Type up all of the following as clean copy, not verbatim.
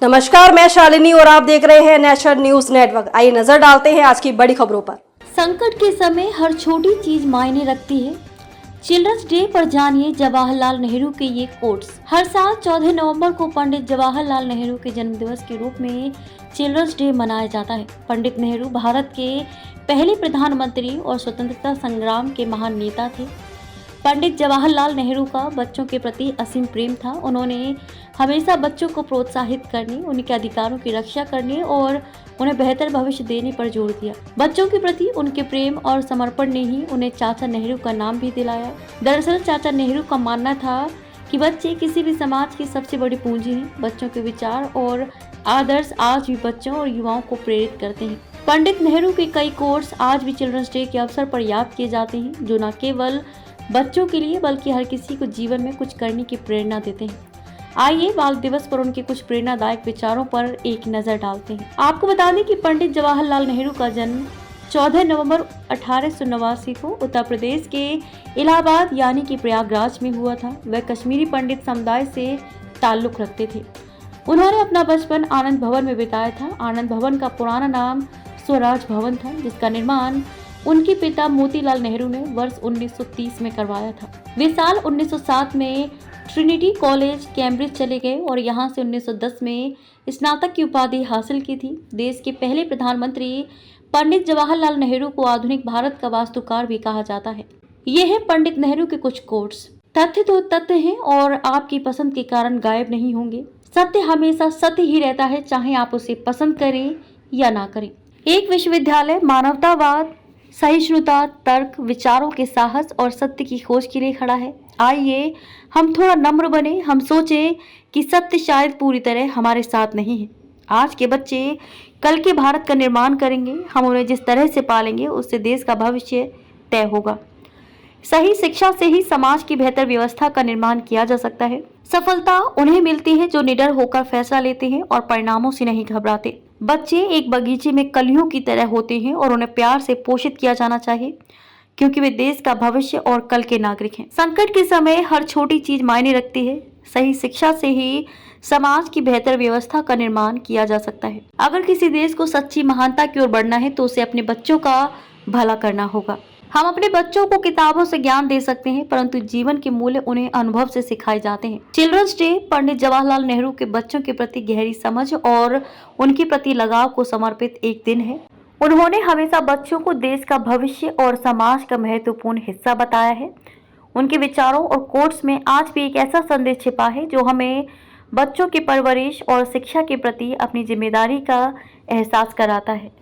नमस्कार, मैं शालिनी और आप देख रहे हैं नेशनल न्यूज नेटवर्क। आइए नजर डालते हैं आज की बड़ी खबरों पर। संकट के समय हर छोटी चीज मायने रखती है। चिल्ड्रंस डे पर जानिए जवाहरलाल नेहरू के ये कोट्स। हर साल 14 नवंबर को पंडित जवाहरलाल नेहरू के जन्मदिवस के रूप में चिल्ड्रंस डे मनाया जाता है। पंडित नेहरू भारत के पहले प्रधानमंत्री और स्वतंत्रता संग्राम के महान नेता थे। पंडित जवाहरलाल नेहरू का बच्चों के प्रति असीम प्रेम था। उन्होंने हमेशा बच्चों को प्रोत्साहित करने, उनके अधिकारों की रक्षा करने और उन्हें बेहतर भविष्य देने पर जोर दिया। बच्चों के प्रति उनके प्रेम और समर्पण ने ही उन्हें चाचा नेहरू का नाम भी दिलाया। दरअसल चाचा नेहरू का मानना था कि बच्चे किसी भी समाज की सबसे बड़ी पूंजी हैं। बच्चों के विचार और आदर्श आज भी बच्चों और युवाओं को प्रेरित करते हैं। पंडित नेहरू के कई कोट्स आज भी चिल्ड्रंस डे के अवसर पर याद किए जाते हैं, जो न केवल बच्चों के लिए बल्कि हर किसी को जीवन में कुछ करने की प्रेरणा देते हैं। आइए बाल दिवस पर उनके कुछ प्रेरणादायक विचारों पर एक नजर डालते हैं। आपको बता दें कि पंडित जवाहरलाल नेहरू का जन्म 14 नवंबर 1889 को उत्तर प्रदेश के इलाहाबाद यानी कि प्रयागराज में हुआ था। वह कश्मीरी पंडित समुदाय से ताल्लुक रखते थे। उन्होंने अपना बचपन आनंद भवन में बिताया था। आनंद भवन का पुराना नाम स्वराज भवन था, जिसका निर्माण उनके पिता मोतीलाल नेहरू ने वर्ष 1930 में करवाया था। वे साल 1907 में ट्रिनिटी कॉलेज कैम्ब्रिज चले गए और यहां से 1910 में स्नातक की उपाधि हासिल की थी। देश के पहले प्रधानमंत्री पंडित जवाहरलाल नेहरू को आधुनिक भारत का वास्तुकार भी कहा जाता है। ये है पंडित नेहरू के कुछ कोट्स। तथ्य तो तथ्य हैं और आपकी पसंद के कारण गायब नहीं होंगे। सत्य हमेशा सत्य ही रहता है, चाहे आप उसे पसंद करें या ना करें। एक विश्वविद्यालय मानवतावाद, सहिष्णुता, तर्क, विचारों के साहस और सत्य की खोज के लिए खड़ा है। आइए हम थोड़ा नम्र बने, हम सोचें कि सत्य शायद पूरी तरह हमारे साथ नहीं है। आज के बच्चे कल के भारत का निर्माण करेंगे। हम उन्हें जिस तरह से पालेंगे उससे देश का भविष्य तय होगा। सही शिक्षा से ही समाज की बेहतर व्यवस्था का निर्माण किया जा सकता है। सफलता उन्हें मिलती है जो निडर होकर फैसला लेते हैं और परिणामों से नहीं घबराते। बच्चे एक बगीचे में कलियों की तरह होते हैं और उन्हें प्यार से पोषित किया जाना चाहिए, क्योंकि वे देश का भविष्य और कल के नागरिक हैं। संकट के समय हर छोटी चीज मायने रखती है। सही शिक्षा से ही समाज की बेहतर व्यवस्था का निर्माण किया जा सकता है। अगर किसी देश को सच्ची महानता की ओर बढ़ना है तो उसे अपने बच्चों का भला करना होगा। हम अपने बच्चों को किताबों से ज्ञान दे सकते हैं, परंतु जीवन के मूल्य उन्हें अनुभव से सिखाए जाते हैं। चिल्ड्रंस डे पंडित जवाहरलाल नेहरू के बच्चों के प्रति गहरी समझ और उनके प्रति लगाव को समर्पित एक दिन है। उन्होंने हमेशा बच्चों को देश का भविष्य और समाज का महत्वपूर्ण हिस्सा बताया है। उनके विचारों और कोट्स में आज भी एक ऐसा संदेश छिपा है जो हमें बच्चों की परवरिश और शिक्षा के प्रति अपनी जिम्मेदारी का एहसास कराता है।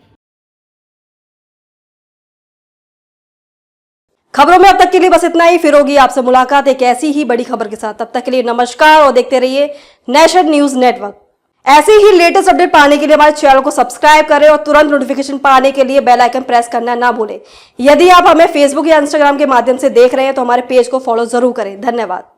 खबरों में अब तक के लिए बस इतना ही। फिर होगी आपसे मुलाकात एक ऐसी ही बड़ी खबर के साथ। तब तक के लिए नमस्कार और देखते रहिए नेशनल न्यूज नेटवर्क। ऐसे ही लेटेस्ट अपडेट पाने के लिए हमारे चैनल को सब्सक्राइब करें और तुरंत नोटिफिकेशन पाने के लिए बेल आइकन प्रेस करना ना भूलें। यदि आप हमें फेसबुक या इंस्टाग्राम के माध्यम से देख रहे हैं तो हमारे पेज को फॉलो जरूर करें। धन्यवाद।